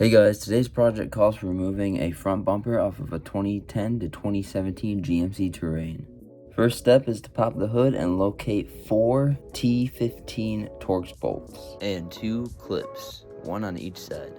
Hey guys, today's project calls for removing a front bumper off of a 2010 to 2017 GMC Terrain. First step is to pop the hood and locate 4 T15 Torx bolts and 2 clips, one on each side.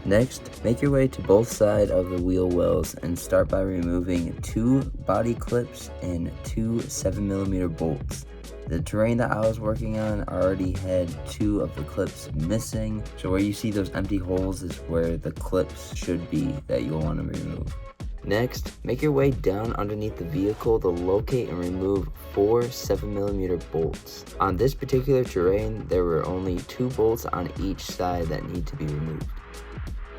Next, make your way to both sides of the wheel wells and start by removing 2 body clips and 2 7mm bolts. The Terrain that I was working on already had 2 of the clips missing, so where you see those empty holes is where the clips should be that you'll want to remove. Next, make your way down underneath the vehicle to locate and remove 4 7mm bolts. On this particular Terrain, there were only 2 bolts on each side that need to be removed.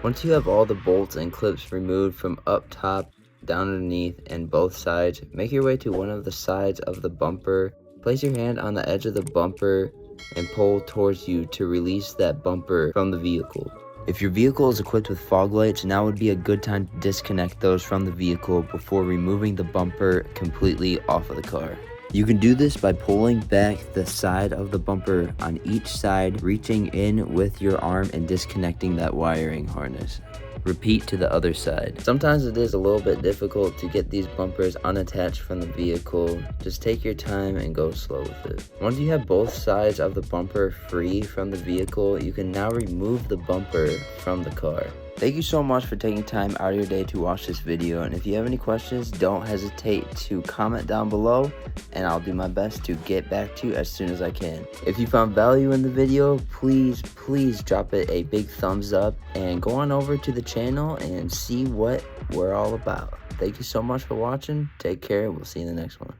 Once you have all the bolts and clips removed from up top, down underneath, and both sides, make your way to one of the sides of the bumper. Place your hand on the edge of the bumper and pull towards you to release that bumper from the vehicle. If your vehicle is equipped with fog lights, now would be a good time to disconnect those from the vehicle before removing the bumper completely off of the car. You can do this by pulling back the side of the bumper on each side, reaching in with your arm and disconnecting that wiring harness. Repeat to the other side. Sometimes it is a little bit difficult to get these bumpers unattached from the vehicle. Just take your time and go slow with it. Once you have both sides of the bumper free from the vehicle, you can now remove the bumper from the car. Thank you so much for taking time out of your day to watch this video, and if you have any questions, don't hesitate to comment down below and I'll do my best to get back to you as soon as I can. If you found value in the video, please drop it a big thumbs up and go on over to the channel and see what we're all about. Thank you so much for watching. Take care. We'll see you in the next one.